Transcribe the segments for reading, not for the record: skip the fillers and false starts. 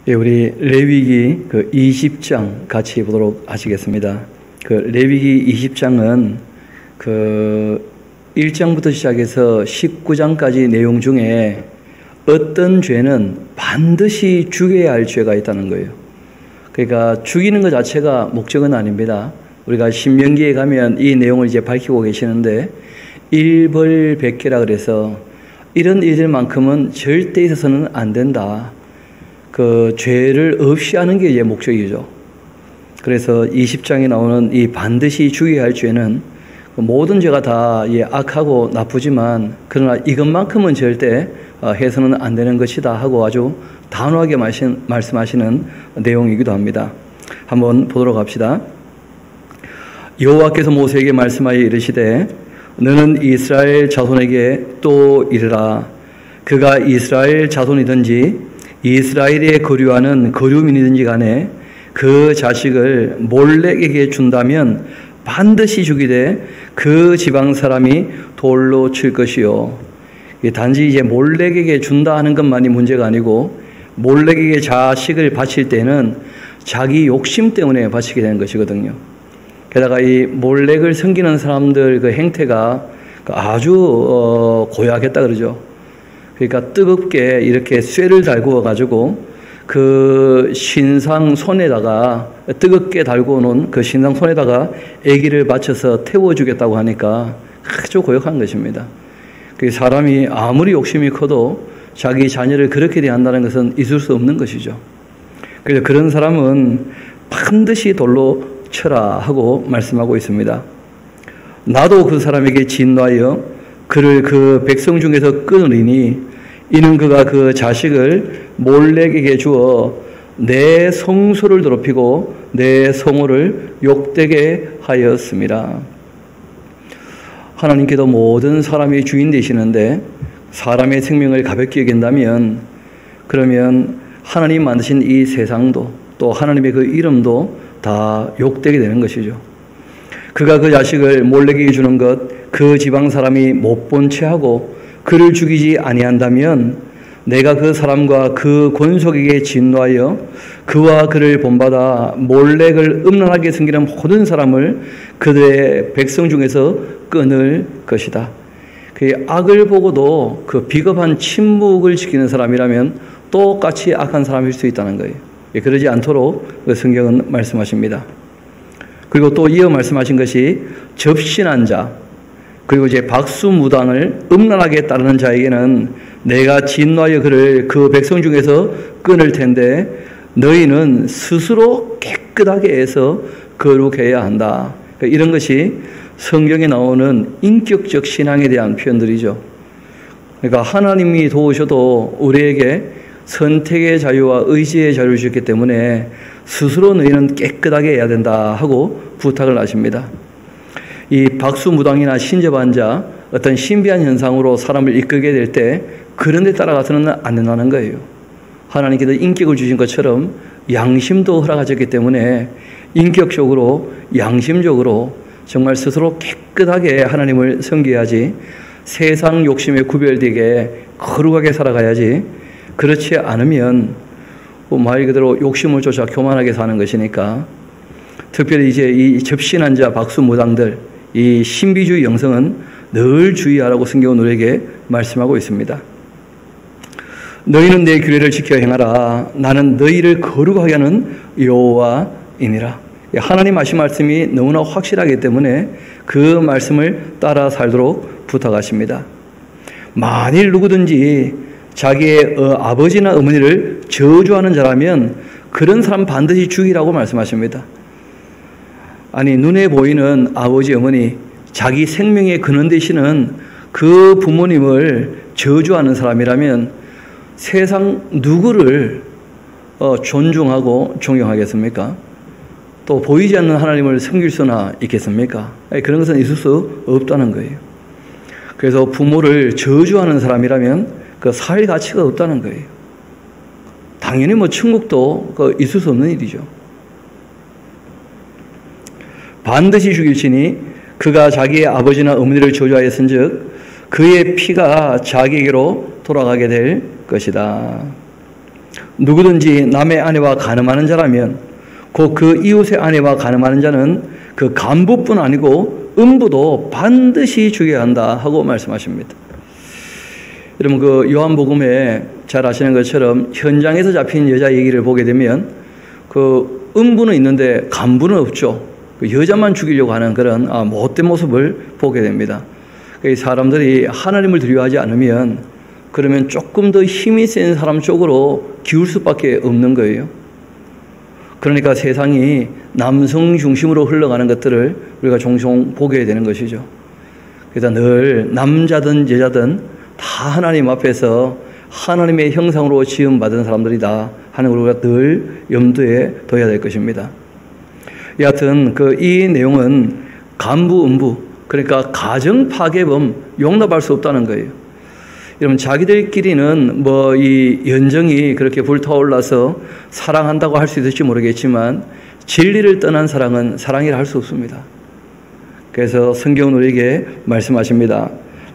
예, 우리 레위기 그 20장 같이 보도록 하시겠습니다. 그 레위기 20장은 그 1장부터 시작해서 19장까지 내용 중에 어떤 죄는 반드시 죽여야 할 죄가 있다는 거예요. 그러니까 죽이는 것 자체가 목적은 아닙니다. 우리가 신명기에 가면 이 내용을 이제 밝히고 계시는데 일벌백계라 그래서 이런 일들만큼은 절대 있어서는 안 된다. 그 죄를 없이 하는 게 이제 목적이죠. 그래서 20장에 나오는 이 반드시 죽여야 할 죄는 모든 죄가 다 악하고 나쁘지만 그러나 이것만큼은 절대 해서는 안 되는 것이다 하고 아주 단호하게 말씀하시는 내용이기도 합니다. 한번 보도록 합시다. 여호와께서 모세에게 말씀하여 이르시되 너는 이스라엘 자손에게 또 이르라. 그가 이스라엘 자손이든지 이스라엘에 거류하는 거류민이든지 간에 그 자식을 몰렉에게 준다면 반드시 죽이되 그 지방 사람이 돌로 칠 것이요. 단지 이제 몰렉에게 준다 하는 것만이 문제가 아니고 몰렉에게 자식을 바칠 때는 자기 욕심 때문에 바치게 되는 것이거든요. 게다가 이 몰렉을 섬기는 사람들 그 행태가 아주 고약했다 그러죠. 그러니까 뜨겁게 이렇게 쇠를 달구어 가지고 그 신상 손에다가 뜨겁게 달구어 놓은 그 신상 손에다가 아기를 바쳐서 태워주겠다고 하니까 아주 고역한 것입니다. 그 사람이 아무리 욕심이 커도 자기 자녀를 그렇게 대한다는 것은 있을 수 없는 것이죠. 그래서 그런 사람은 반드시 돌로 쳐라 하고 말씀하고 있습니다. 나도 그 사람에게 진노하여 그를 그 백성 중에서 끊으리니 이는 그가 그 자식을 몰렉에게 주어 내 성소를 더럽히고 내 성호를 욕되게 하였습니다. 하나님께도 모든 사람이 주인 되시는데 사람의 생명을 가볍게 여긴다면 그러면 하나님 만드신 이 세상도 또 하나님의 그 이름도 다 욕되게 되는 것이죠. 그가 그 자식을 몰렉에게 주는 것 그 지방 사람이 못 본 채 하고 그를 죽이지 아니한다면 내가 그 사람과 그 권속에게 진노하여 그와 그를 본받아 몰렉을 음란하게 섬기는 모든 사람을 그들의 백성 중에서 끊을 것이다. 그 악을 보고도 그 비겁한 침묵을 지키는 사람이라면 똑같이 악한 사람일 수 있다는 거예요. 그러지 않도록 성경은 말씀하십니다. 그리고 또 이어 말씀하신 것이 접신한 자 그리고 이제 박수무당을 음란하게 따르는 자에게는 내가 진노하여 그를 그 백성 중에서 끊을 텐데 너희는 스스로 깨끗하게 해서 거룩해야 한다. 이런 것이 성경에 나오는 인격적 신앙에 대한 표현들이죠. 그러니까 하나님이 도우셔도 우리에게 선택의 자유와 의지의 자유를 주셨기 때문에 스스로 너희는 깨끗하게 해야 된다 하고 부탁을 하십니다. 이 박수무당이나 신접한 자 어떤 신비한 현상으로 사람을 이끌게 될 때 그런 데 따라가서는 안 된다는 거예요. 하나님께서 인격을 주신 것처럼 양심도 허락하셨기 때문에 인격적으로 양심적으로 정말 스스로 깨끗하게 하나님을 섬겨야지 세상 욕심에 구별되게 거룩하게 살아가야지 그렇지 않으면 말 그대로 욕심을 쫓아 교만하게 사는 것이니까 특별히 이제 이 접신한 자 박수무당들 이 신비주의 영성은 늘 주의하라고 성경은 우리에게 말씀하고 있습니다. 너희는 내 규례를 지켜 행하라. 나는 너희를 거룩하게 하는 여호와이니라. 하나님 하신 말씀이 너무나 확실하기 때문에 그 말씀을 따라 살도록 부탁하십니다. 만일 누구든지 자기의 아버지나 어머니를 저주하는 자라면 그런 사람 반드시 죽이라고 말씀하십니다. 아니 눈에 보이는 아버지 어머니 자기 생명의 근원 되시는 그 부모님을 저주하는 사람이라면 세상 누구를 존중하고 존경하겠습니까? 또 보이지 않는 하나님을 섬길 수나 있겠습니까? 그런 것은 있을 수 없다는 거예요. 그래서 부모를 저주하는 사람이라면 그 살 가치가 없다는 거예요. 당연히 천국도 있을 수 없는 일이죠. 반드시 죽일지니 그가 자기의 아버지나 어머니를 저주하였은즉 그의 피가 자기에게로 돌아가게 될 것이다. 누구든지 남의 아내와 간음하는 자라면 곧 그 이웃의 아내와 간음하는 자는 그 간부뿐 아니고 음부도 반드시 죽여야 한다 하고 말씀하십니다. 여러분, 그 요한복음에 잘 아시는 것처럼 현장에서 잡힌 여자 얘기를 보게 되면 그 음부는 있는데 간부는 없죠. 그 여자만 죽이려고 하는 그런 못된 모습을 보게 됩니다. 사람들이 하나님을 두려워하지 않으면 그러면 조금 더 힘이 센 사람 쪽으로 기울 수밖에 없는 거예요. 그러니까 세상이 남성 중심으로 흘러가는 것들을 우리가 종종 보게 되는 것이죠. 그래서 늘 남자든 여자든 다 하나님 앞에서 하나님의 형상으로 지음받은 사람들이다 하는 걸 우리가 늘 염두에 둬야 될 것입니다. 여하튼 이 내용은 간부, 음부, 그러니까 가정 파괴범 용납할 수 없다는 거예요. 여러분, 자기들끼리는 이 연정이 그렇게 불타올라서 사랑한다고 할 수 있을지 모르겠지만 진리를 떠난 사랑은 사랑이라 할 수 없습니다. 그래서 성경은 우리에게 말씀하십니다.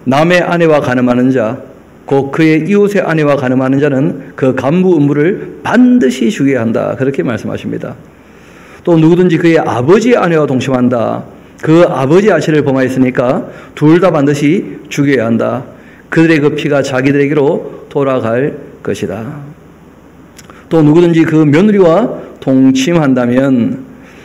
남의 아내와 간음하는 자, 곧 그의 이웃의 아내와 간음하는 자는 그 간부 음부를 반드시 죽여야 한다. 그렇게 말씀하십니다. 또 누구든지 그의 아버지의 아내와 동침한다. 그 아버지 아씨를 범하였으니까 둘 다 반드시 죽여야 한다. 그들의 그 피가 자기들에게로 돌아갈 것이다. 또 누구든지 그 며느리와 동침한다면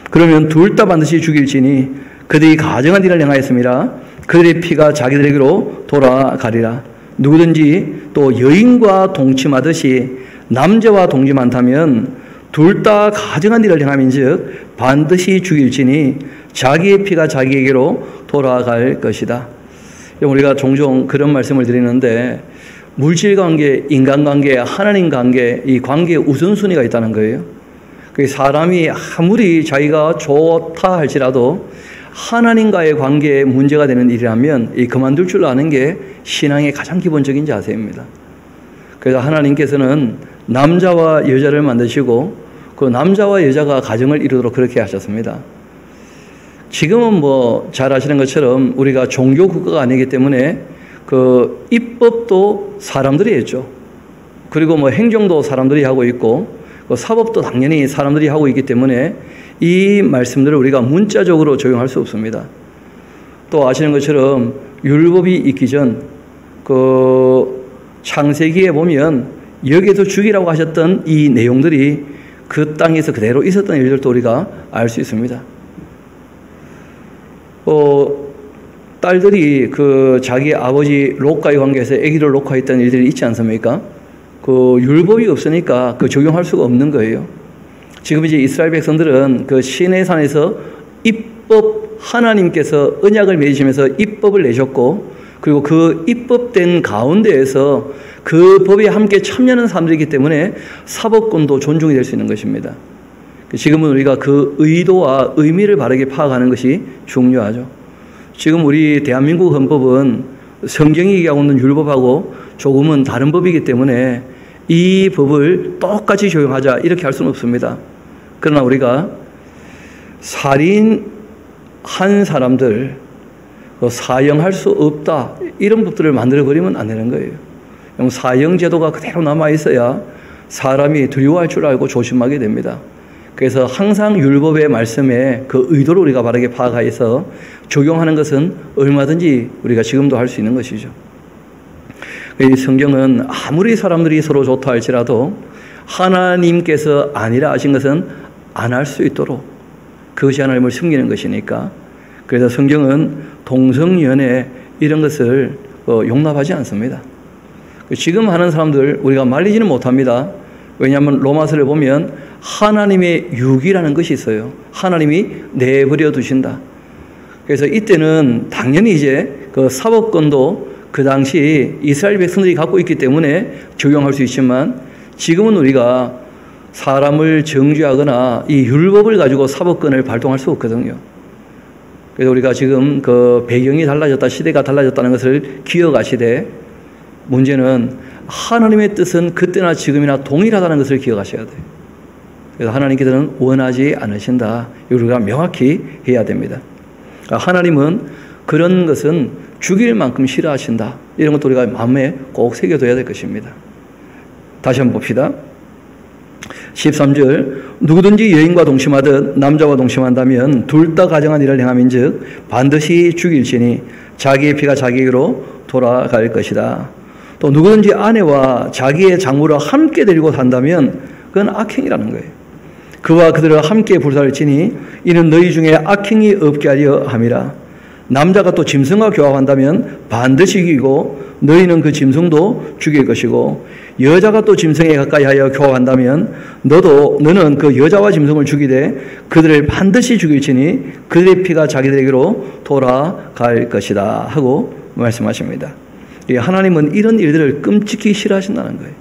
그러면 둘 다 반드시 죽일지니 그들이 가정한 일을 행하였음이라 그들의 피가 자기들에게로 돌아가리라. 누구든지 또 여인과 동침하듯이 남자와 동침한다면 둘 다 가정한 일을 행함인즉 반드시 죽일지니 자기의 피가 자기에게로 돌아갈 것이다. 우리가 종종 그런 말씀을 드리는데 물질관계, 인간관계, 하나님관계, 이 관계에 우선순위가 있다는 거예요. 사람이 아무리 자기가 좋다 할지라도 하나님과의 관계에 문제가 되는 일이라면 그만둘 줄 아는 게 신앙의 가장 기본적인 자세입니다. 그래서 하나님께서는 남자와 여자를 만드시고 그 남자와 여자가 가정을 이루도록 그렇게 하셨습니다. 지금은 잘 아시는 것처럼 우리가 종교 국가가 아니기 때문에 그 입법도 사람들이 했죠. 그리고 행정도 사람들이 하고 있고 사법도 당연히 사람들이 하고 있기 때문에 이 말씀들을 우리가 문자적으로 적용할 수 없습니다. 또 아시는 것처럼 율법이 있기 전 창세기에 보면 여기에서 죽이라고 하셨던 이 내용들이 그 땅에서 그대로 있었던 일들도 우리가 알 수 있습니다. 딸들이 자기 아버지 롯과의 관계에서 아기를 놓고 했던 일들이 있지 않습니까? 율법이 없으니까 적용할 수가 없는 거예요. 지금 이제 이스라엘 백성들은 시내산에서 입법, 하나님께서 언약을 맺으시면서 입법을 내셨고, 그리고 그 입법된 가운데에서 그 법에 함께 참여하는 사람들이기 때문에 사법권도 존중이 될 수 있는 것입니다. 지금은 우리가 그 의도와 의미를 바르게 파악하는 것이 중요하죠. 지금 우리 대한민국 헌법은 성경이 얘기하고 있는 율법하고 조금은 다른 법이기 때문에 이 법을 똑같이 적용하자 이렇게 할 수는 없습니다. 그러나 우리가 살인한 사람들 사형할 수 없다 이런 법들을 만들어버리면 안 되는 거예요. 사형제도가 그대로 남아있어야 사람이 두려워할 줄 알고 조심하게 됩니다. 그래서 항상 율법의 말씀에 그 의도를 우리가 바르게 파악해서 적용하는 것은 얼마든지 우리가 지금도 할 수 있는 것이죠. 이 성경은 아무리 사람들이 서로 좋다 할지라도 하나님께서 아니라 하신 것은 안 할 수 있도록 그것이 하나님을 숨기는 것이니까, 그래서 성경은 동성연애 이런 것을 용납하지 않습니다. 지금 하는 사람들 우리가 말리지는 못합니다. 왜냐하면 로마서를 보면 하나님의 유기라는 것이 있어요. 하나님이 내버려 두신다. 그래서 이때는 당연히 이제 그 사법권도 그 당시 이스라엘 백성들이 갖고 있기 때문에 적용할 수 있지만, 지금은 우리가 사람을 정죄하거나 이 율법을 가지고 사법권을 발동할 수 없거든요. 그래서 우리가 지금 그 배경이 달라졌다, 시대가 달라졌다는 것을 기억하시되, 문제는 하나님의 뜻은 그때나 지금이나 동일하다는 것을 기억하셔야 돼요. 그래서 하나님께서는 원하지 않으신다. 우리가 명확히 해야 됩니다. 하나님은 그런 것은 죽일 만큼 싫어하신다. 이런 것도 우리가 마음에 꼭 새겨둬야 될 것입니다. 다시 한번 봅시다. 13절 누구든지 여인과 동침하듯 남자와 동침한다면 둘 다 가정한 일을 행함인즉 반드시 죽일지니 자기의 피가 자기에게로 돌아갈 것이다. 또 누구든지 아내와 자기의 장모를 함께 데리고 산다면 그건 악행이라는 거예요. 그와 그들을 함께 불살지니 이는 너희 중에 악행이 없게 하려 함이라. 남자가 또 짐승과 교합한다면 반드시 죽이고 너희는 그 짐승도 죽일 것이고 여자가 또 짐승에 가까이 하여 교합한다면 너는 그 여자와 짐승을 죽이되 그들을 반드시 죽일지니 그들의 피가 자기들에게로 돌아갈 것이다 하고 말씀하십니다. 하나님은 이런 일들을 끔찍히 싫어하신다는 거예요.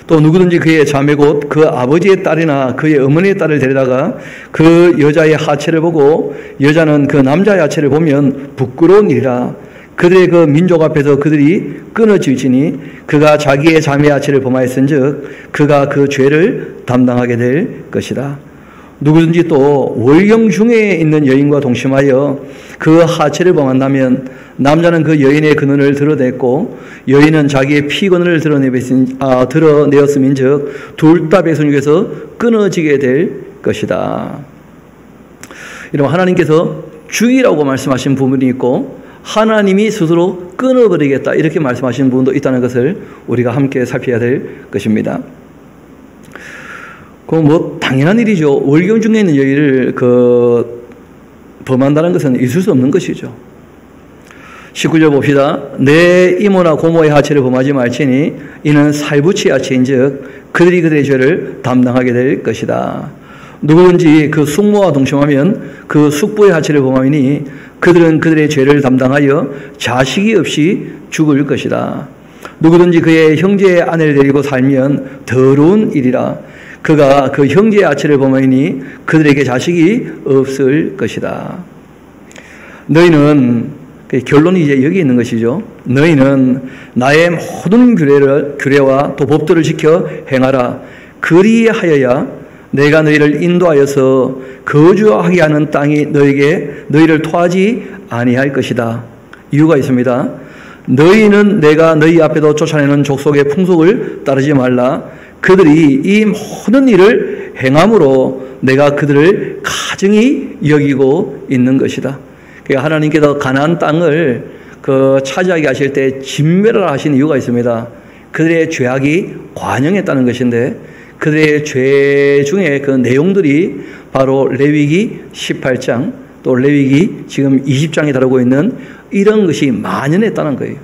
또 누구든지 그의 자매 곧 그 아버지의 딸이나 그의 어머니의 딸을 데려다가 그 여자의 하체를 보고 여자는 그 남자의 하체를 보면 부끄러운 일이라. 그들의 그 민족 앞에서 그들이 끊어질지니 그가 자기의 자매의 하체를 범하였은즉 그가 그 죄를 담당하게 될 것이다. 누구든지 또 월경 중에 있는 여인과 동침하여 그 하체를 범한다면 남자는 그 여인의 근원을 드러냈고 여인은 자기의 피근원을 드러내었음인즉 둘 다 백성 중에서 끊어지게 될 것이다. 이러면 하나님께서 죽이라고 말씀하신 부분이 있고 하나님이 스스로 끊어버리겠다 이렇게 말씀하신 부분도 있다는 것을 우리가 함께 살펴야 될 것입니다. 그건 뭐 당연한 일이죠. 월경 중에 있는 여인을 범한다는 것은 있을 수 없는 것이죠. 19절 봅시다. 내 이모나 고모의 하체를 범하지 말지니 이는 살부치의 하체인즉 그들이 그들의 죄를 담당하게 될 것이다. 누구든지 그 숙모와 동침하면 그 숙부의 하체를 범하니 그들은 그들의 죄를 담당하여 자식이 없이 죽을 것이다. 누구든지 그의 형제의 아내를 데리고 살면 더러운 일이라. 그가 그 형제의 하체를 범하니 그들에게 자식이 없을 것이다. 너희는 결론이 이제 여기 있는 것이죠. 너희는 나의 모든 규례와 또 법도를 지켜 행하라. 그리하여야 내가 너희를 인도하여서 거주하게 하는 땅이 너희를 토하지 아니할 것이다. 이유가 있습니다. 너희는 내가 너희 앞에도 쫓아내는 족속의 풍속을 따르지 말라. 그들이 이 모든 일을 행함으로 내가 그들을 가증히 여기고 있는 것이다. 하나님께서 가나안 땅을 차지하게 하실 때 진멸을 하신 이유가 있습니다. 그들의 죄악이 관영했다는 것인데 그들의 죄 중에 그 내용들이 바로 레위기 18장 또 레위기 지금 20장에 다루고 있는 이런 것이 만연했다는 거예요.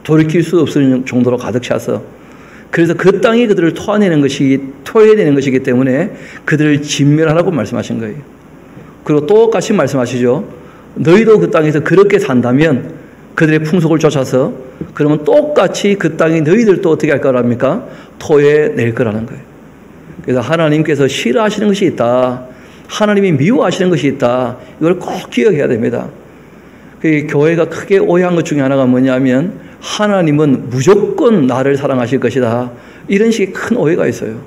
돌이킬 수 없을 정도로 가득 차서. 그래서 그 땅이 그들을 토해내는 것이기 때문에 그들을 진멸하라고 말씀하신 거예요. 그리고 똑같이 말씀하시죠. 너희도 그 땅에서 그렇게 산다면 그들의 풍속을 쫓아서 그러면 똑같이 그 땅이 너희들도 어떻게 할 거랍니까? 토해낼 거라는 거예요. 그래서 하나님께서 싫어하시는 것이 있다. 하나님이 미워하시는 것이 있다. 이걸 꼭 기억해야 됩니다. 교회가 크게 오해한 것 중에 하나가 뭐냐면 하나님은 무조건 나를 사랑하실 것이다. 이런 식의 큰 오해가 있어요.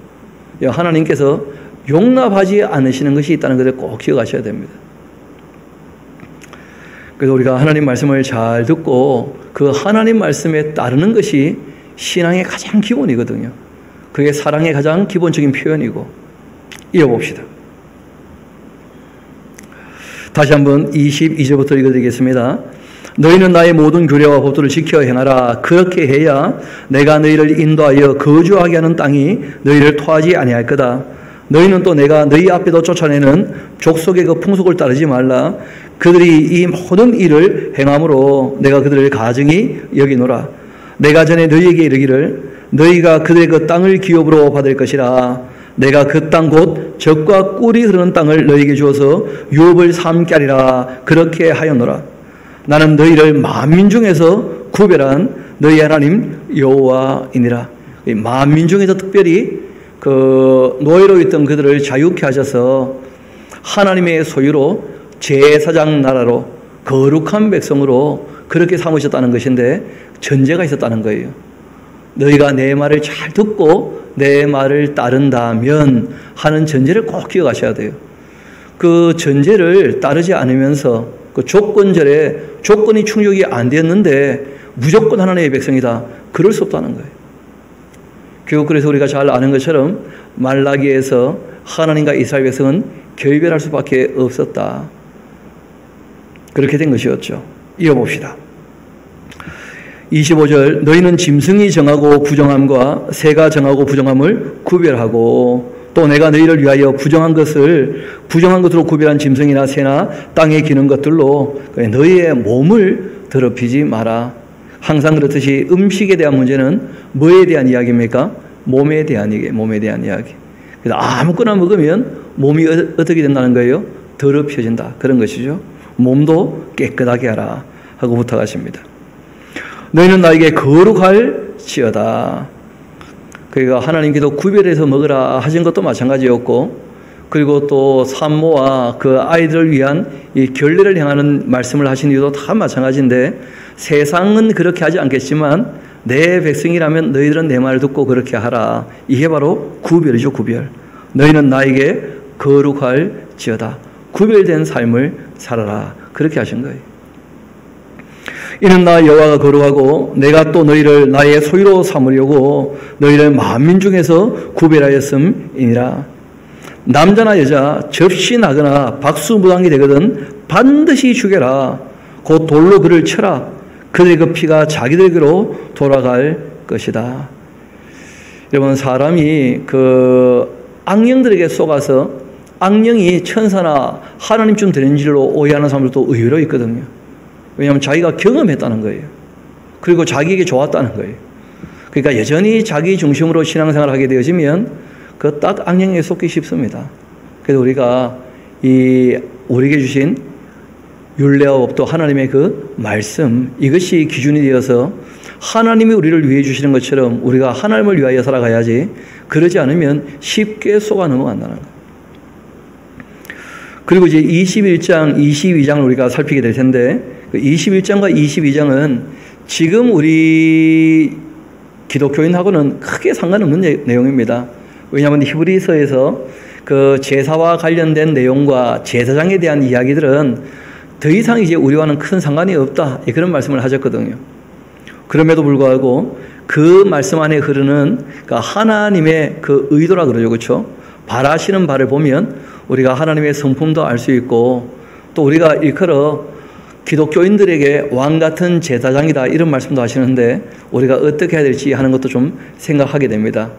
하나님께서 용납하지 않으시는 것이 있다는 것을 꼭 기억하셔야 됩니다. 그래서 우리가 하나님 말씀을 잘 듣고 그 하나님 말씀에 따르는 것이 신앙의 가장 기본이거든요. 그게 사랑의 가장 기본적인 표현이고. 이어봅시다. 다시 한번 22절부터 읽어드리겠습니다. 너희는 나의 모든 규례와 법도를 지켜 행하라. 그렇게 해야 내가 너희를 인도하여 거주하게 하는 땅이 너희를 토하지 아니할 거다. 너희는 또 내가 너희 앞에도 쫓아내는 족속의 그 풍속을 따르지 말라. 그들이 이 모든 일을 행함으로 내가 그들을 가증히 여기노라. 내가 전에 너희에게 이르기를 너희가 그들의 그 땅을 기업으로 받을 것이라. 내가 그 땅 곧 젖과 꿀이 흐르는 땅을 너희에게 주어서 유업을 삼게 하리라. 그렇게 하였노라. 나는 너희를 만민 중에서 구별한 너희 하나님 여호와이니라. 만민 중에서 특별히 노예로 있던 그들을 자유케 하셔서 하나님의 소유로 제사장 나라로 거룩한 백성으로 그렇게 삼으셨다는 것인데 전제가 있었다는 거예요. 너희가 내 말을 잘 듣고 내 말을 따른다면 하는 전제를 꼭 기억하셔야 돼요. 그 전제를 따르지 않으면서 그 조건이 충족이 안 되었는데 무조건 하나님의 백성이다. 그럴 수 없다는 거예요. 결국 그래서 우리가 잘 아는 것처럼 말라기에서 하나님과 이스라엘 백성은 결별할 수밖에 없었다. 그렇게 된 것이었죠. 이어봅시다. 25절 너희는 짐승이 정하고 부정함과 새가 정하고 부정함을 구별하고 또 내가 너희를 위하여 부정한 것으로 구별한 짐승이나 새나 땅에 기는 것들로 너희의 몸을 더럽히지 마라. 항상 그렇듯이 음식에 대한 문제는 뭐에 대한 이야기입니까? 몸에 대한 이야기. 그래서 아무거나 먹으면 몸이 어떻게 된다는 거예요? 더럽혀진다. 그런 것이죠. 몸도 깨끗하게 하라 하고 부탁하십니다. 너희는 나에게 거룩할지어다. 그러니까 하나님께서 구별해서 먹으라 하신 것도 마찬가지였고, 그리고 또 산모와 그 아이들을 위한 이 결례를 행하는 말씀을 하신 이유도 다 마찬가지인데, 세상은 그렇게 하지 않겠지만 내 백성이라면 너희들은 내 말을 듣고 그렇게 하라. 이게 바로 구별이죠. 구별. 너희는 나에게 거룩할지어다. 구별된 삶을 살아라. 그렇게 하신 거예요. 이는 나 여호와가 거룩하고 내가 또 너희를 나의 소유로 삼으려고 너희를 만민 중에서 구별하였음이니라. 남자나 여자 접신하거나 박수무당이 되거든 반드시 죽여라. 곧 돌로 그를 쳐라. 그들의 그 피가 자기들에게로 돌아갈 것이다. 여러분, 사람이 그 악령들에게 속아서 악령이 천사나 하나님쯤 되는 줄로 오해하는 사람들도 의외로 있거든요. 왜냐하면 자기가 경험했다는 거예요. 그리고 자기에게 좋았다는 거예요. 그러니까 여전히 자기 중심으로 신앙생활을 하게 되어지면 그 딱 악령에 속기 쉽습니다. 그래서 우리가 우리에게 주신 율례와 법도 하나님의 그 말씀, 이것이 기준이 되어서 하나님이 우리를 위해 주시는 것처럼 우리가 하나님을 위하여 살아가야지, 그러지 않으면 쉽게 속아 넘어간다는 거예요. 그리고 이제 21장, 22장을 우리가 살피게 될 텐데, 21장과 22장은 지금 우리 기독교인하고는 크게 상관없는 내용입니다. 왜냐하면 히브리서에서 그 제사와 관련된 내용과 제사장에 대한 이야기들은 더 이상 이제 우리와는 큰 상관이 없다. 그런 말씀을 하셨거든요. 그럼에도 불구하고 그 말씀 안에 흐르는 하나님의 그 의도라 그러죠. 그렇죠? 바라시는 바를 보면 우리가 하나님의 성품도 알 수 있고, 또 우리가 일컬어 기독교인들에게 왕 같은 제사장이다 이런 말씀도 하시는데, 우리가 어떻게 해야 될지 하는 것도 좀 생각하게 됩니다.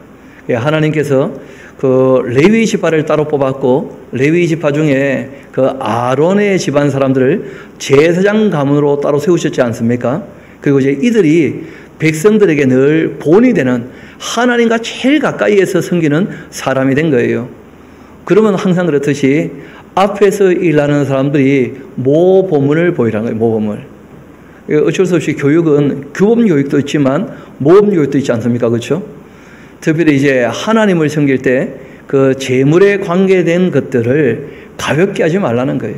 하나님께서 그 레위 지파를 따로 뽑았고, 레위 지파 중에 그 아론의 집안 사람들을 제사장 가문으로 따로 세우셨지 않습니까? 그리고 이제 이들이 백성들에게 늘 본이 되는 하나님과 제일 가까이에서 섬기는 사람이 된 거예요. 그러면 항상 그렇듯이 앞에서 일하는 사람들이 모범을 보이라는 거예요. 모범을. 어쩔 수 없이 교육은 규범 교육도 있지만 모범 교육도 있지 않습니까? 그렇죠? 특별히 이제 하나님을 섬길 때 그 재물에 관계된 것들을 가볍게 하지 말라는 거예요.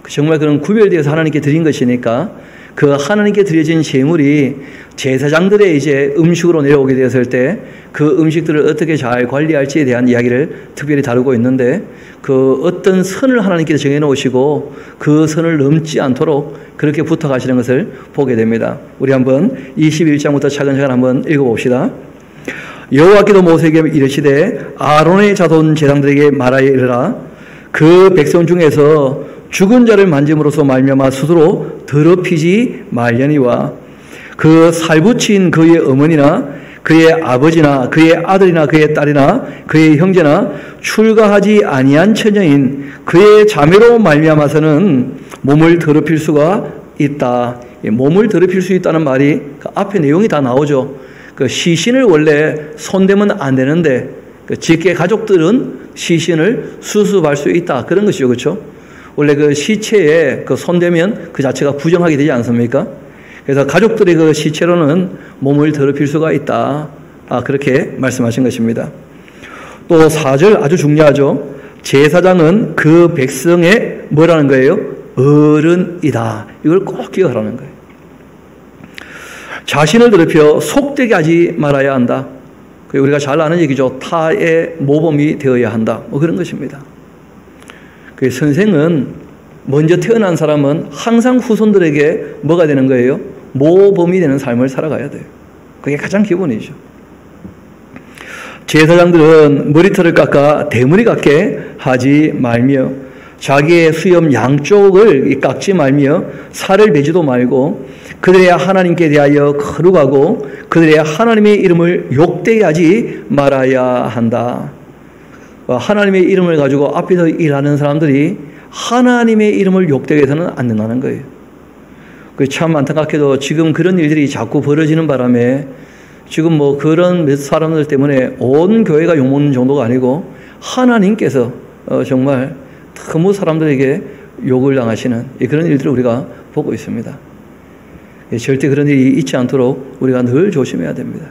정말 그런 구별되어서 하나님께 드린 것이니까 그 하나님께 드려진 재물이 제사장들의 이제 음식으로 내려오게 되었을 때 그 음식들을 어떻게 잘 관리할지에 대한 이야기를 특별히 다루고 있는데, 그 어떤 선을 하나님께서 정해놓으시고 그 선을 넘지 않도록 그렇게 부탁하시는 것을 보게 됩니다. 우리 한번 21장부터 차근차근 한번 읽어봅시다. 여호와께서 모세에게 이르시되 아론의 자손 제사장들에게 말하여 이르라. 그 백성 중에서 죽은 자를 만짐으로써 말미암아 스스로 더럽히지 말려니와 그 살붙인 그의 어머니나 그의 아버지나 그의 아들이나 그의 딸이나 그의 형제나 출가하지 아니한 처녀인 그의 자매로 말미암아서는 몸을 더럽힐 수가 있다. 몸을 더럽힐 수 있다는 말이 그 앞에 내용이 다 나오죠. 그 시신을 원래 손대면 안 되는데 그 직계 가족들은 시신을 수습할 수 있다. 그런 것이죠. 그렇죠? 원래 그 시체에 그 손대면 그 자체가 부정하게 되지 않습니까? 그래서 가족들의 그 시체로는 몸을 더럽힐 수가 있다. 그렇게 말씀하신 것입니다. 또 4절 아주 중요하죠. 제사장은 그 백성의 뭐라는 거예요? 어른이다. 이걸 꼭 기억하라는 거예요. 자신을 더럽혀 속되게 하지 말아야 한다. 우리가 잘 아는 얘기죠. 타의 모범이 되어야 한다. 뭐 그런 것입니다. 그 선생은 먼저 태어난 사람은 항상 후손들에게 뭐가 되는 거예요? 모범이 되는 삶을 살아가야 돼요. 그게 가장 기본이죠. 제사장들은 머리털을 깎아 대머리 같게 하지 말며 자기의 수염 양쪽을 깎지 말며 살을 베지도 말고 그들의 하나님께 대하여 거룩하고 그들의 하나님의 이름을 욕되게 하지 말아야 한다. 하나님의 이름을 가지고 앞에서 일하는 사람들이 하나님의 이름을 욕되게 해서는 안 된다는 거예요. 참 안타깝게도 지금 그런 일들이 자꾸 벌어지는 바람에 지금 뭐 그런 몇 사람들 때문에 온 교회가 욕먹는 정도가 아니고 하나님께서 정말 너무 사람들에게 욕을 당하시는 그런 일들을 우리가 보고 있습니다. 절대 그런 일이 있지 않도록 우리가 늘 조심해야 됩니다.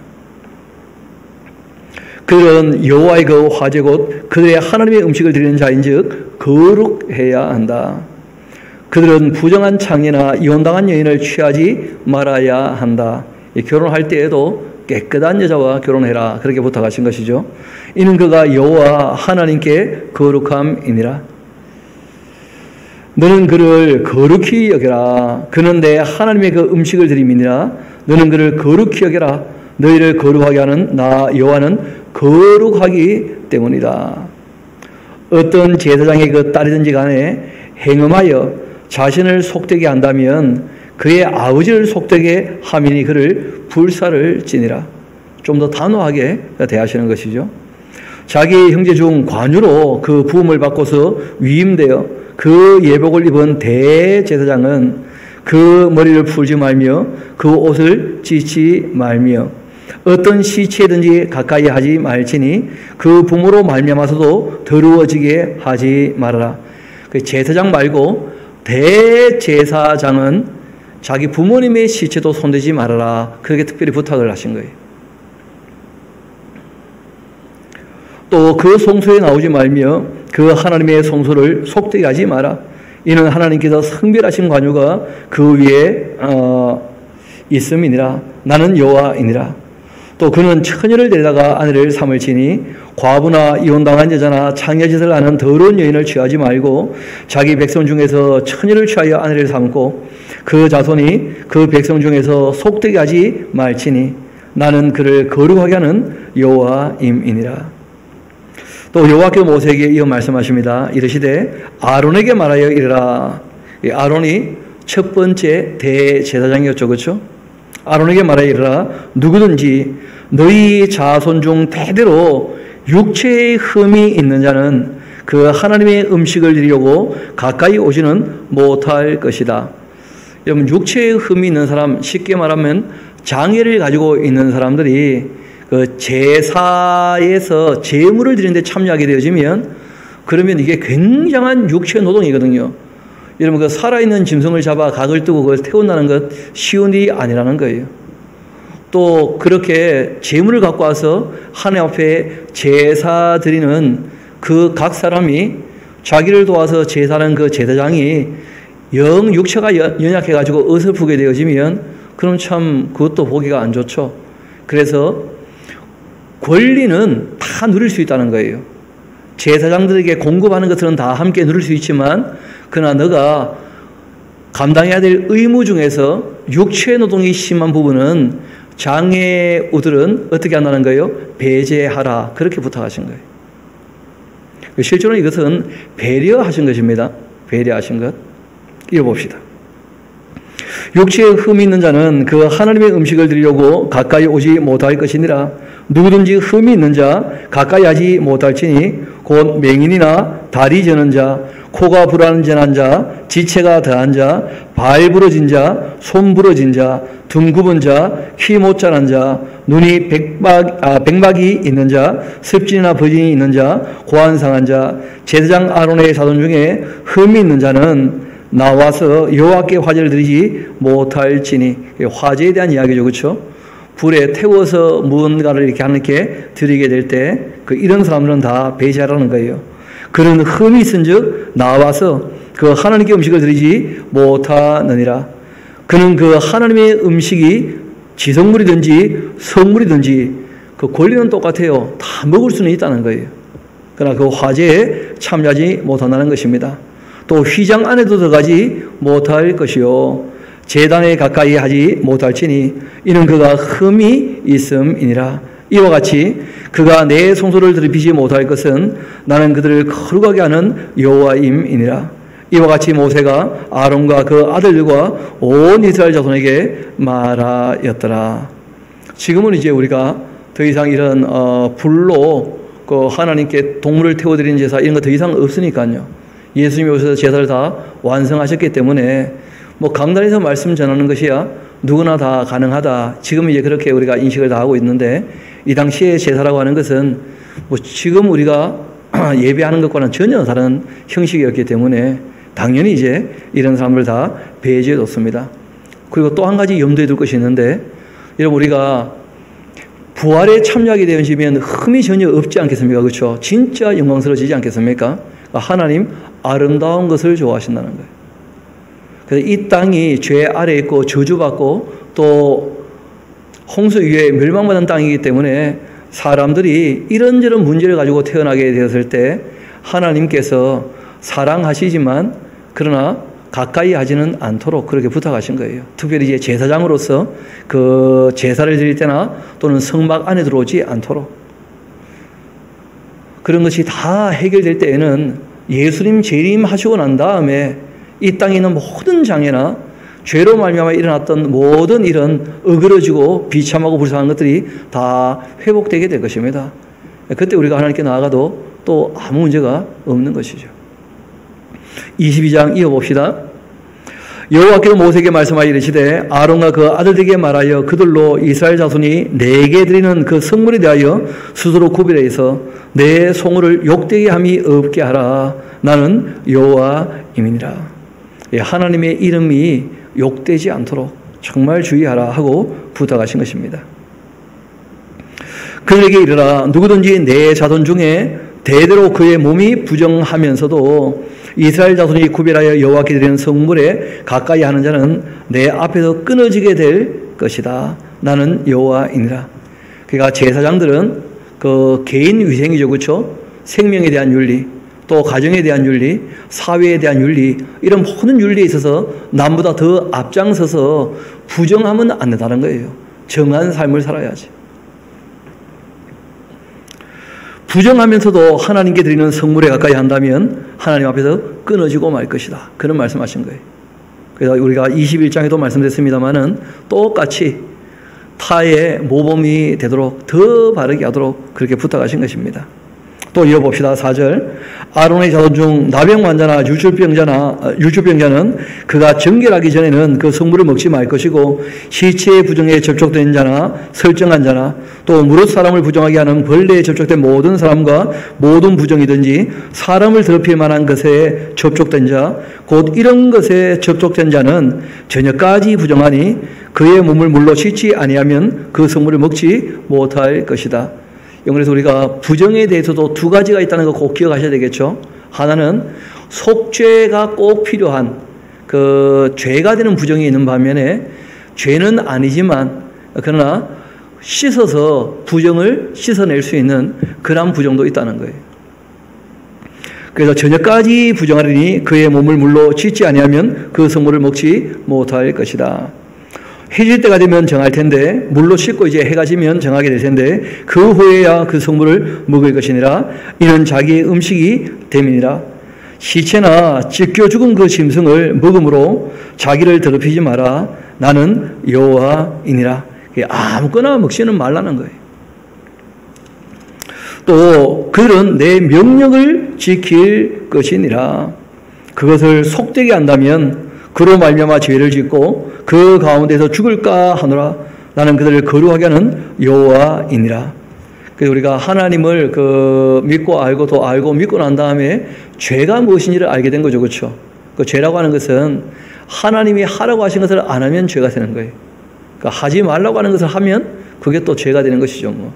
그들은 여호와의 그 화제 곧 그들의 하나님의 음식을 드리는 자인즉 거룩해야 한다. 그들은 부정한 창녀나 이혼당한 여인을 취하지 말아야 한다. 결혼할 때에도 깨끗한 여자와 결혼해라 그렇게 부탁하신 것이죠. 이는 그가 여호와 하나님께 거룩함이니라. 너는 그를 거룩히 여겨라. 그는 내 하나님의 그 음식을 드림이니라. 너는 그를 거룩히 여겨라. 너희를 거룩하게 하는 나 여호와는 거룩하기 때문이다. 어떤 제사장의 그 딸이든지 간에 행음하여 자신을 속되게 한다면 그의 아버지를 속되게 함이니 그를 불사를 지니라. 좀 더 단호하게 대하시는 것이죠. 자기 형제 중 관유로 그 부음을 받고서 위임되어 그 예복을 입은 대제사장은 그 머리를 풀지 말며 그 옷을 찢지 말며 어떤 시체든지 가까이 하지 말지니 그 부모로 말미암아서도 더러워지게 하지 말아라. 그 제사장 말고 대제사장은 자기 부모님의 시체도 손대지 말아라. 그렇게 특별히 부탁을 하신 거예요. 또 그 성소에 나오지 말며 그 하나님의 성소를 속되게 하지 마라. 이는 하나님께서 성별하신 관유가 그 위에 있음이니라. 나는 여호와이니라. 또 그는 처녀를 데려다가 아내를 삼을지니 과부나 이혼당한 여자나 창녀짓을 하는 더러운 여인을 취하지 말고 자기 백성 중에서 처녀를 취하여 아내를 삼고 그 자손이 그 백성 중에서 속되게 하지 말지니 나는 그를 거룩하게 하는 여호와임이니라. 또 여호와께서 모세에게 이어 말씀하십니다. 이르시되 아론에게 말하여 이르라. 아론이 첫 번째 대제사장이었죠. 그렇죠? 아론에게 말하여 이르라. 누구든지 너희 자손 중 대대로 육체의 흠이 있는 자는 그 하나님의 음식을 드리려고 가까이 오지는 못할 것이다. 여러분, 육체의 흠이 있는 사람, 쉽게 말하면 장애를 가지고 있는 사람들이 그 제사에서 제물을 드리는데 참여하게 되어지면 그러면 이게 굉장한 육체 노동이거든요. 여러분, 그 살아있는 짐승을 잡아 각을 뜨고 그걸 태운다는 것 쉬운 일이 아니라는 거예요. 또 그렇게 제물을 갖고 와서 하나님 앞에 제사 드리는 그 각 사람이 자기를 도와서 제사하는 그 제사장이 영 육체가 연약해가지고 어설프게 되어지면 그럼 참 그것도 보기가 안 좋죠. 그래서 권리는 다 누릴 수 있다는 거예요. 제사장들에게 공급하는 것들은 다 함께 누릴 수 있지만 그러나 너가 감당해야 될 의무 중에서 육체 노동이 심한 부분은 장애우들은 어떻게 한다는 거예요? 배제하라. 그렇게 부탁하신 거예요. 실제로는 이것은 배려하신 것입니다. 배려하신 것. 읽어봅시다. 육체에 흠이 있는 자는 그 하나님의 음식을 드리려고 가까이 오지 못할 것이니라. 누구든지 흠이 있는 자 가까이 하지 못할지니 곧 맹인이나 다리 저는 자, 코가 불안전한 자, 지체가 더한 자, 발 부러진 자, 손 부러진 자, 등 굽은 자, 키 못 자란 자, 눈이 백막이 있는 자, 습진이나 버진이 있는 자, 고안 상한 자, 제사장 아론의 자손 중에 흠이 있는 자는 나와서 여호와께 화제를 드리지 못할지니. 화제에 대한 이야기죠. 그렇죠? 불에 태워서 무언가를 이렇게 하나님께 드리게 될 때 이런 사람들은 다 배제하라는 거예요. 그는 흠이 있은즉 나와서 그 하나님께 음식을 드리지 못하느니라. 그는 그 하나님의 음식이 지성물이든지 성물이든지 그 권리는 똑같아요. 다 먹을 수는 있다는 거예요. 그러나 그 화제에 참여하지 못한다는 것입니다. 또 휘장 안에도 들어가지 못할 것이요 제단에 가까이 하지 못할지니 이는 그가 흠이 있음이니라. 이와 같이 그가 내 송소를 더럽히지 못할 것은 나는 그들을 거룩하게 하는 여호와임이니라. 이와 같이 모세가 아론과 그 아들들과 온 이스라엘 자손에게 말하였더라. 지금은 이제 우리가 더 이상 이런 불로 그 하나님께 동물을 태워드리는 제사 이런 거 더 이상 없으니까요. 예수님이 오셔서 제사를 다 완성하셨기 때문에 뭐 강단에서 말씀 전하는 것이야 누구나 다 가능하다. 지금 이제 그렇게 우리가 인식을 다 하고 있는데 이 당시에 제사라고 하는 것은 뭐 지금 우리가 예배하는 것과는 전혀 다른 형식이었기 때문에 당연히 이제 이런 사람들 다 배제해 뒀습니다. 그리고 또 한 가지 염두에 둘 것이 있는데 여러분 우리가 부활에 참여하게 되면 흠이 전혀 없지 않겠습니까? 그렇죠? 진짜 영광스러워지지 않겠습니까? 하나님 아름다운 것을 좋아하신다는 거예요. 그래서 이 땅이 죄 아래에 있고 저주받고 또 홍수 위에 멸망받은 땅이기 때문에 사람들이 이런저런 문제를 가지고 태어나게 되었을 때 하나님께서 사랑하시지만 그러나 가까이 하지는 않도록 그렇게 부탁하신 거예요. 특별히 이제 제사장으로서 그 제사를 드릴 때나 또는 성막 안에 들어오지 않도록 그런 것이 다 해결될 때에는 예수님 재림하시고 난 다음에 이 땅에 있는 모든 장애나 죄로 말미암아 일어났던 모든 이런 어그러지고 비참하고 불쌍한 것들이 다 회복되게 될 것입니다. 그때 우리가 하나님께 나아가도 또 아무 문제가 없는 것이죠. 22장 이어봅시다. 여호와께서 모세에게 말씀하여 이르시되 아론과 그 아들들에게 말하여 그들로 이스라엘 자손이 내게 드리는 그 성물에 대하여 스스로 구별해서 내 송을 욕되게 함이 없게 하라. 나는 여호와임이니라. 하나님의 이름이 욕되지 않도록 정말 주의하라 하고 부탁하신 것입니다. 그들에게 이르라. 누구든지 내 자손 중에 대대로 그의 몸이 부정하면서도 이스라엘 자손이 구별하여 여호와께 드리는 성물에 가까이 하는 자는 내 앞에서 끊어지게 될 것이다. 나는 여호와이니라. 그러니까 제사장들은 그 개인 위생이죠, 그렇죠? 생명에 대한 윤리, 또 가정에 대한 윤리, 사회에 대한 윤리, 이런 모든 윤리에 있어서 남보다 더 앞장서서 부정하면 안 된다는 거예요. 정한 삶을 살아야지. 부정하면서도 하나님께 드리는 성물에 가까이 한다면 하나님 앞에서 끊어지고 말 것이다. 그런 말씀하신 거예요. 그래서 우리가 21장에도 말씀드렸습니다마는 똑같이 타의 모범이 되도록 더 바르게 하도록 그렇게 부탁하신 것입니다. 또 이어봅시다. 4절. 아론의 자손 중 나병 환자나 율주병자는 그가 정결하기 전에는 그 성물을 먹지 말 것이고 시체의 부정에 접촉된 자나 설정한 자나 또 무릇 사람을 부정하게 하는 벌레에 접촉된 모든 사람과 모든 부정이든지 사람을 더럽힐 만한 것에 접촉된 자 곧 이런 것에 접촉된 자는 저녁까지 부정하니 그의 몸을 물로 씻지 아니하면 그 성물을 먹지 못할 것이다. 그래서 우리가 부정에 대해서도 두 가지가 있다는 거 꼭 기억하셔야 되겠죠. 하나는 속죄가 꼭 필요한 그 죄가 되는 부정이 있는 반면에 죄는 아니지만 그러나 씻어서 부정을 씻어낼 수 있는 그런 부정도 있다는 거예요. 그래서 저녁까지 부정하리니 그의 몸을 물로 씻지 아니하면 그 성물을 먹지 못할 것이다. 해질 때가 되면 정할 텐데 물로 씻고 이제 해가 지면 정하게 될 텐데 그 후에야 그 성물을 먹을 것이니라. 이는 자기의 음식이 됨이니라. 시체나 찢겨 죽은 그 짐승을 먹음으로 자기를 더럽히지 마라. 나는 여호와이니라. 아무거나 먹지는 말라는 거예요. 또 그들은 내 명령을 지킬 것이니라. 그것을 속되게 한다면 그로 말미암아 죄를 짓고 그 가운데서 죽을까 하노라. 나는 그들을 거룩하게 하는 여호와이니라. 그래서 우리가 하나님을 믿고 알고 또 알고 믿고 난 다음에 죄가 무엇인지를 알게 된 거죠, 그렇죠? 그 죄라고 하는 것은 하나님이 하라고 하신 것을 안 하면 죄가 되는 거예요. 그러니까 하지 말라고 하는 것을 하면 그게 또 죄가 되는 것이죠, 뭐.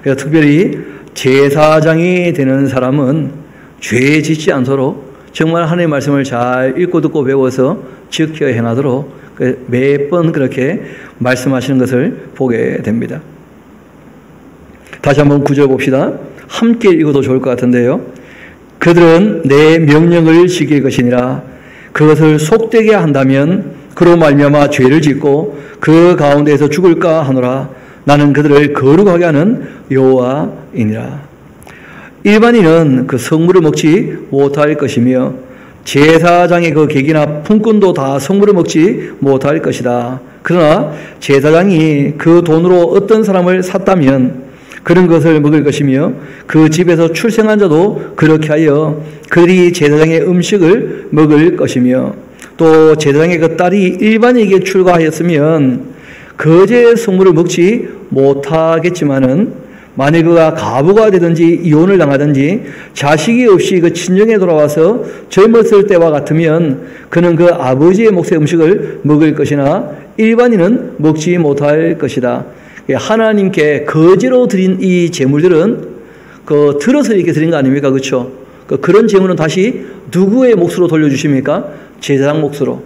그래서 특별히 제사장이 되는 사람은 죄 짓지 않도록 정말 하나님의 말씀을 잘 읽고 듣고 배워서 지켜 행하도록 매번 그렇게 말씀하시는 것을 보게 됩니다. 다시 한번 9절 봅시다. 함께 읽어도 좋을 것 같은데요. 그들은 내 명령을 지킬 것이니라. 그것을 속되게 한다면 그로 말미암아 죄를 짓고 그 가운데에서 죽을까 하노라. 나는 그들을 거룩하게 하는 여호와이니라. 일반인은 그 성물을 먹지 못할 것이며 제사장의 그 객이나 품꾼도 다 성물을 먹지 못할 것이다. 그러나 제사장이 그 돈으로 어떤 사람을 샀다면 그런 것을 먹을 것이며 그 집에서 출생한 자도 그렇게 하여 그들이 제사장의 음식을 먹을 것이며 또 제사장의 그 딸이 일반에게 출가하였으면 거제의 성물을 먹지 못하겠지만은 만일 그가 가부가 되든지 이혼을 당하든지 자식이 없이 그 친정에 돌아와서 젊었을 때와 같으면 그는 그 아버지의 몫의 음식을 먹을 것이나 일반인은 먹지 못할 것이다. 하나님께 거제로 드린 이 제물들은 그 들어서 이렇게 드린 거 아닙니까? 그렇죠? 그런 제물은 다시 누구의 몫으로 돌려주십니까? 제사장 몫으로.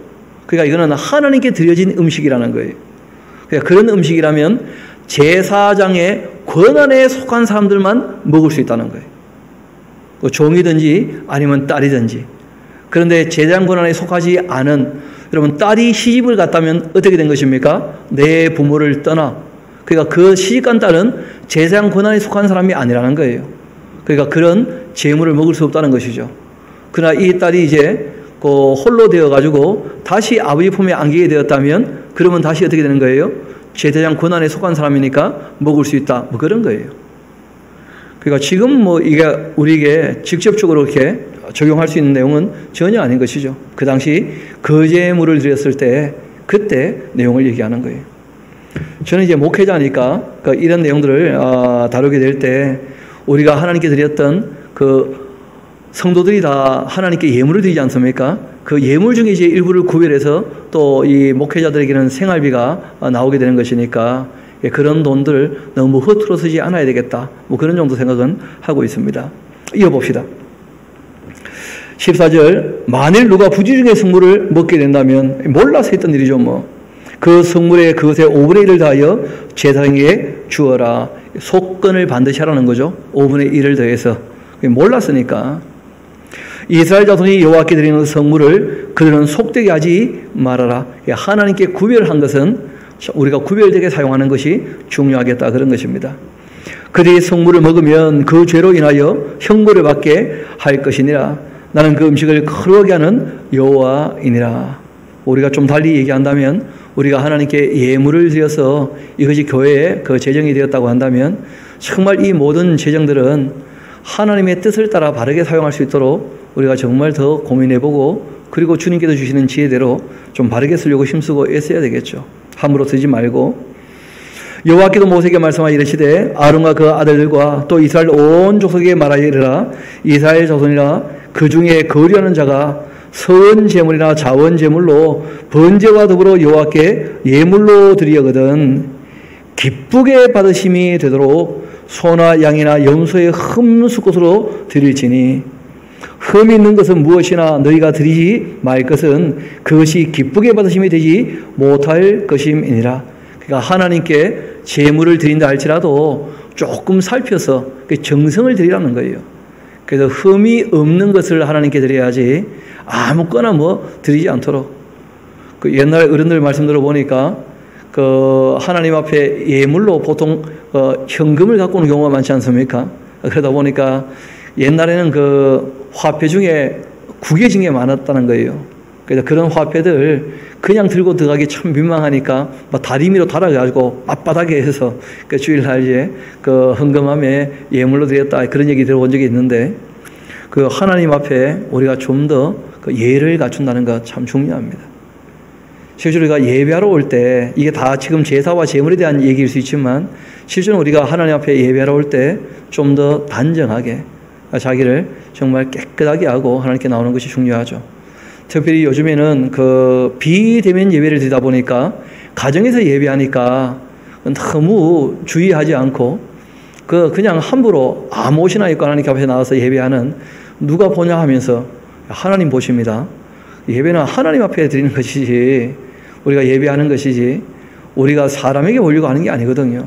그러니까 이거는 하나님께 드려진 음식이라는 거예요. 그러니까 그런 음식이라면 제사장의 권한에 속한 사람들만 먹을 수 있다는 거예요. 종이든지 아니면 딸이든지. 그런데 제사장 권한에 속하지 않은, 여러분, 딸이 시집을 갔다면 어떻게 된 것입니까? 내 부모를 떠나. 그러니까 그 시집간 딸은 제사장 권한에 속한 사람이 아니라는 거예요. 그러니까 그런 재물을 먹을 수 없다는 것이죠. 그러나 이 딸이 이제 그 홀로 되어가지고 다시 아버지 품에 안기게 되었다면 그러면 다시 어떻게 되는 거예요? 제사장 권한에 속한 사람이니까 먹을 수 있다. 뭐 그런 거예요. 그러니까 지금 뭐 이게 우리에게 직접적으로 이렇게 적용할 수 있는 내용은 전혀 아닌 것이죠. 그 당시 거제물을 드렸을 때 그때 내용을 얘기하는 거예요. 저는 이제 목회자니까 이런 내용들을 다루게 될 때 우리가 하나님께 드렸던 그 성도들이 다 하나님께 예물을 드리지 않습니까? 그 예물 중에 이제 일부를 구별해서 또 이 목회자들에게는 생활비가 나오게 되는 것이니까 그런 돈들을 너무 허투루 쓰지 않아야 되겠다. 뭐 그런 정도 생각은 하고 있습니다. 이어봅시다. 14절, 만일 누가 부지 중에 성물을 먹게 된다면, 몰라서 했던 일이죠 뭐. 그 성물의 그것의 5분의 1을 다하여 제사장에게 주어라. 속건을 반드시 하라는 거죠. 5분의 1을 더해서. 몰랐으니까. 이스라엘 자손이 여호와께 드리는 성물을 그들은 속되게 하지 말아라. 하나님께 구별한 것은 우리가 구별되게 사용하는 것이 중요하겠다, 그런 것입니다. 그들이 성물을 먹으면 그 죄로 인하여 형벌을 받게 할 것이니라. 나는 그 음식을 거룩하게 하는 여호와이니라. 우리가 좀 달리 얘기한다면 우리가 하나님께 예물을 드려서 이것이 교회의 그 재정이 되었다고 한다면 정말 이 모든 재정들은 하나님의 뜻을 따라 바르게 사용할 수 있도록 우리가 정말 더 고민해보고 그리고 주님께서 주시는 지혜대로 좀 바르게 쓰려고 힘쓰고 애써야 되겠죠. 함부로 쓰지 말고. 여호와께도 모세에게 말씀하여 이르시되 아론과 그 아들들과 또 이스라엘 온 족속에게 말하여 이르라. 이스라엘 자손이라 그 중에 거류하는 자가 선 제물이나 자원 제물로 번제와 더불어 여호와께 예물로 드리거든 기쁘게 받으심이 되도록 소나 양이나 염소의 흠수 것으로 드릴지니 흠이 있는 것은 무엇이나 너희가 드리지 말 것은 그것이 기쁘게 받으심이 되지 못할 것임이니라. 그러니까 하나님께 제물을 드린다 할지라도 조금 살펴서 정성을 드리라는 거예요. 그래서 흠이 없는 것을 하나님께 드려야지 아무거나 뭐 드리지 않도록. 그 옛날 어른들 말씀 들어보니까 그 하나님 앞에 예물로 보통 현금을 갖고 오는 경우가 많지 않습니까? 그러다 보니까 옛날에는 그 화폐 중에 구겨진 게 많았다는 거예요. 그래서 그런 화폐들 그냥 들고 들어가기 참 민망하니까 막 다리미로 달아가지고 앞바닥에 해서 그 주일날 이제 그 헌금함에 예물로 드렸다 그런 얘기 들어본 적이 있는데 그 하나님 앞에 우리가 좀 더 그 예를 갖춘다는 거 참 중요합니다. 실제로 우리가 예배하러 올 때 이게 다 지금 제사와 제물에 대한 얘기일 수 있지만 실제로 우리가 하나님 앞에 예배하러 올 때 좀 더 단정하게 자기를 정말 깨끗하게 하고 하나님께 나오는 것이 중요하죠. 특별히 요즘에는 그 비대면 예배를 드리다 보니까 가정에서 예배하니까 너무 주의하지 않고 그냥 함부로 아무 옷이나 입고 하나님 앞에 나와서 예배하는 누가 보냐 하면서 하나님 보십니다. 예배는 하나님 앞에 드리는 것이지 우리가 예배하는 것이지 우리가 사람에게 보려고 하는 게 아니거든요.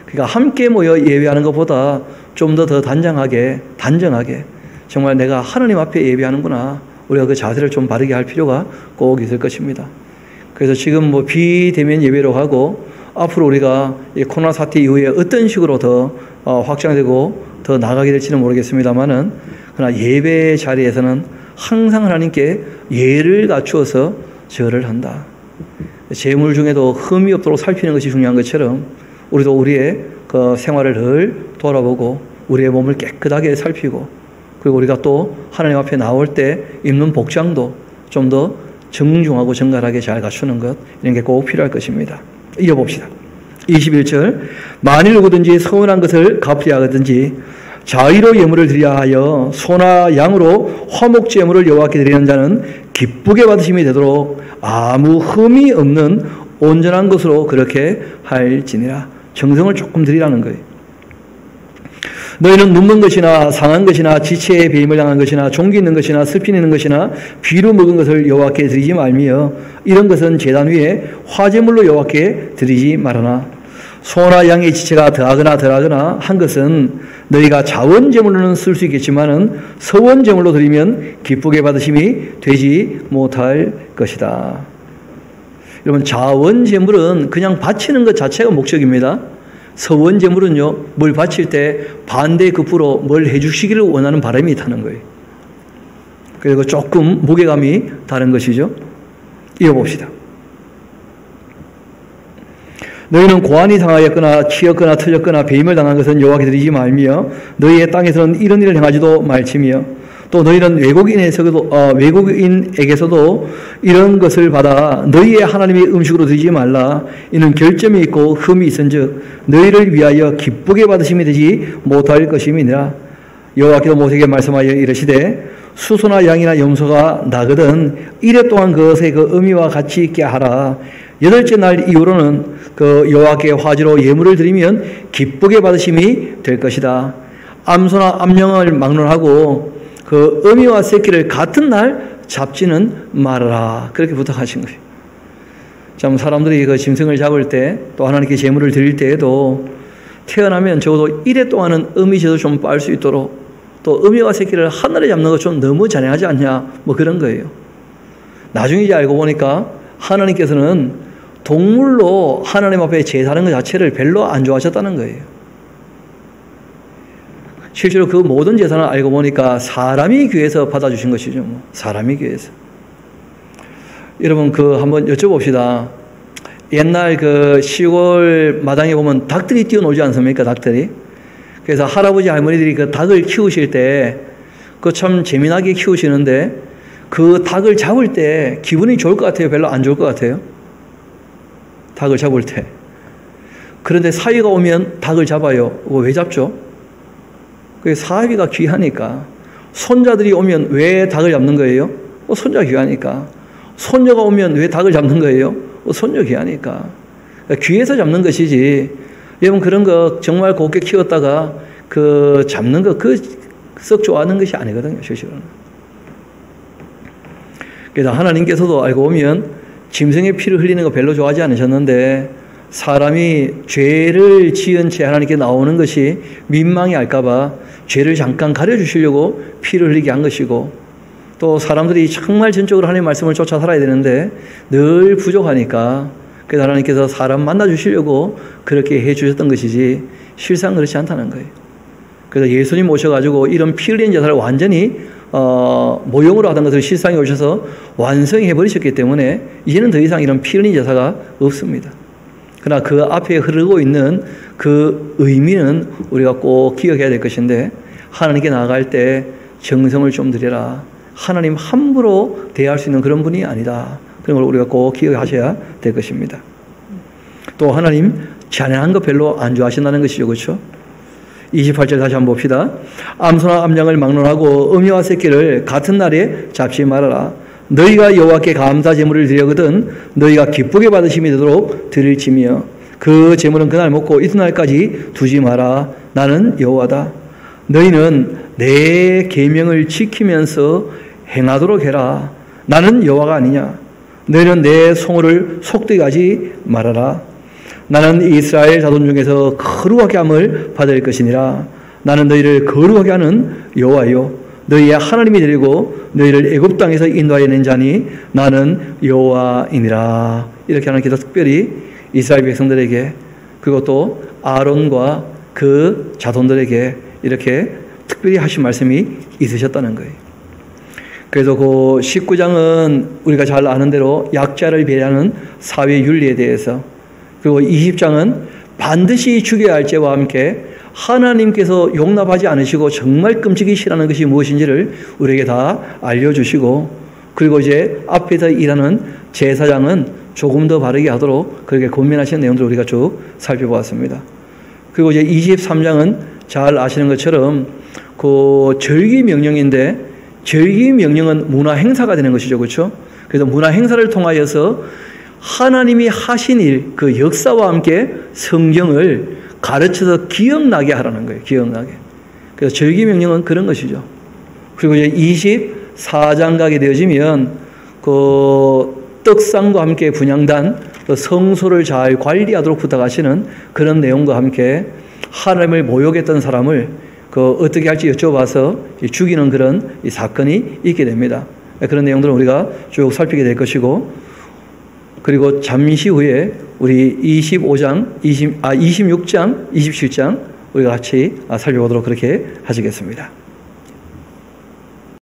그러니까 함께 모여 예배하는 것보다 좀 더 단정하게 정말 내가 하나님 앞에 예배하는구나. 우리가 그 자세를 좀 바르게 할 필요가 꼭 있을 것입니다. 그래서 지금 뭐 비대면 예배로 하고 앞으로 우리가 이 코로나 사태 이후에 어떤 식으로 더 확장되고 더 나아가게 될지는 모르겠습니다만은, 그러나 예배 자리에서는 항상 하나님께 예를 갖추어서 절을 한다. 재물 중에도 흠이 없도록 살피는 것이 중요한 것처럼 우리도 우리의 그 생활을 늘 돌아보고 우리의 몸을 깨끗하게 살피고, 그리고 우리가 또 하나님 앞에 나올 때 입는 복장도 좀 더 정중하고 정갈하게 잘 갖추는 것, 이런 게 꼭 필요할 것입니다. 이어봅시다. 21절, 만일 누구든지 서운한 것을 갚으려 하든지 자의로 예물을 드려야 하여 소나 양으로 화목제물을 여호와께 드리는 자는 기쁘게 받으심이 되도록 아무 흠이 없는 온전한 것으로 그렇게 할지니라. 정성을 조금 드리라는 거예요. 너희는 눕는 것이나 상한 것이나 지체에 배임을 당한 것이나 종기 있는 것이나 슬피 있는 것이나 비루 먹은 것을 여호와께 드리지 말며 이런 것은 제단 위에 화제물로 여호와께 드리지 말아나. 소나 양의 지체가 더하거나 덜하거나 한 것은 너희가 자원제물로는 쓸 수 있겠지만은 서원제물로 드리면 기쁘게 받으심이 되지 못할 것이다. 여러분, 자원제물은 그냥 바치는 것 자체가 목적입니다. 서원제물은요, 뭘 바칠 때 반대급부로 뭘 해주시기를 원하는 바람이 있다는 거예요. 그리고 조금 무게감이 다른 것이죠. 이어봅시다. 너희는 고안이 상하였거나 치였거나 틀렸거나 배임을 당한 것은 여호와께 드리지 말며 너희의 땅에서는 이런 일을 행하지도 말지며 또 너희는 외국인에게서도 이런 것을 받아 너희의 하나님의 음식으로 드리지 말라. 이는 결점이 있고 흠이 있은즉 너희를 위하여 기쁘게 받으심이 되지 못할 것임이니라. 여호와께서 모세에게 말씀하여 이르시되 수소나 양이나 염소가 나거든 이래 동안 그것의 그 의미와 같이 있게 하라. 여덟째 날 이후로는 그 여호와께 화제로 예물을 드리면 기쁘게 받으심이 될 것이다. 암소나 암양을 막론하고 그 어미와 새끼를 같은 날 잡지는 말아라. 그렇게 부탁하신 거예요. 참, 사람들이 그 짐승을 잡을 때 또 하나님께 제물을 드릴 때에도 태어나면 적어도 1회 동안은 어미젖을 좀 빨 수 있도록, 또 어미와 새끼를 하늘에 잡는 것 좀 너무 잔인하지 않냐, 뭐 그런 거예요. 나중에 이제 알고 보니까 하나님께서는 동물로 하나님 앞에 제사하는 것 자체를 별로 안 좋아하셨다는 거예요. 실제로 그 모든 제사는 알고 보니까 사람이 귀해서 받아주신 것이죠. 사람이 귀해서. 여러분, 한번 여쭤봅시다. 옛날 그 시골 마당에 보면 닭들이 뛰어놀지 않습니까? 닭들이. 그래서 할아버지 할머니들이 그 닭을 키우실 때 그 참 재미나게 키우시는데 그 닭을 잡을 때 기분이 좋을 것 같아요? 별로 안 좋을 것 같아요? 닭을 잡을 때. 그런데 사위가 오면 닭을 잡아요. 왜 잡죠? 사위가 귀하니까. 손자들이 오면 왜 닭을 잡는 거예요? 손자 귀하니까. 손녀가 오면 왜 닭을 잡는 거예요? 손녀 귀하니까. 귀해서 잡는 것이지. 여러분, 그런 거 정말 곱게 키웠다가 그 잡는 거 썩 좋아하는 것이 아니거든요, 실제로는. 그래서 하나님께서도 알고 보면 짐승의 피를 흘리는 거 별로 좋아하지 않으셨는데 사람이 죄를 지은 채 하나님께 나오는 것이 민망해 할까봐 죄를 잠깐 가려주시려고 피를 흘리게 한 것이고, 또 사람들이 정말 전적으로 하나님의 말씀을 쫓아 살아야 되는데 늘 부족하니까 그래서 하나님께서 사람 만나주시려고 그렇게 해주셨던 것이지 실상 그렇지 않다는 거예요. 그래서 예수님 오셔가지고 이런 피 흘린 제사를 완전히 모형으로 하던 것을 실상에 오셔서 완성해 버리셨기 때문에 이제는 더 이상 이런 피 흘린 제사가 없습니다. 그러나 그 앞에 흐르고 있는 그 의미는 우리가 꼭 기억해야 될 것인데, 하나님께 나아갈 때 정성을 좀 드려라. 하나님 함부로 대할 수 있는 그런 분이 아니다. 그런 걸 우리가 꼭 기억하셔야 될 것입니다. 또 하나님 잔인한 거 별로 안 좋아하신다는 것이죠. 그렇죠? 28절 다시 한번 봅시다. 암소나 암양을 막론하고 어미와 새끼를 같은 날에 잡지 말아라. 너희가 여호와께 감사 제물을 드려거든 너희가 기쁘게 받으심이 되도록 드릴지며 그 제물은 그날 먹고 이튿날까지 두지 마라. 나는 여호와다. 너희는 내 계명을 지키면서 행하도록 해라. 나는 여호와가 아니냐. 너희는 내 성호를 속되게 하지 말아라. 나는 이스라엘 자손 중에서 거룩하게 함을 받을 것이니라. 나는 너희를 거룩하게 하는 여호와요 너희의 하나님이 되리고 너희를 애굽 땅에서 인도하여 낸 자니 나는 여호와이니라. 이렇게 하나님께서 특별히 이스라엘 백성들에게, 그리고 또 아론과 그 자손들에게 이렇게 특별히 하신 말씀이 있으셨다는 거예요. 그래서 그 19장은 우리가 잘 아는 대로 약자를 배려하는 사회 윤리에 대해서, 그리고 20장은 반드시 죽여야 할 죄와 함께 하나님께서 용납하지 않으시고 정말 끔찍이 싫어하는 것이 무엇인지를 우리에게 다 알려주시고, 그리고 이제 앞에서 일하는 제사장은 조금 더 바르게 하도록 그렇게 권면하시는 내용들을 우리가 쭉 살펴보았습니다. 그리고 이제 23장은 잘 아시는 것처럼 그 절기 명령인데, 절기 명령은 문화 행사가 되는 것이죠. 그렇죠? 그래서 문화 행사를 통하여서 하나님이 하신 일, 그 역사와 함께 성경을 가르쳐서 기억나게 하라는 거예요. 기억나게. 그래서 절기 명령은 그런 것이죠. 그리고 이제 24장 가게 되어지면 그 떡상과 함께 분향단, 그 성소를 잘 관리하도록 부탁하시는 그런 내용과 함께 하나님을 모욕했던 사람을 그 어떻게 할지 여쭤봐서 죽이는 그런 이 사건이 있게 됩니다. 그런 내용들은 우리가 쭉 살피게 될 것이고, 그리고 잠시 후에 우리 26장, 27장 우리가 같이 살펴보도록 그렇게 하시겠습니다.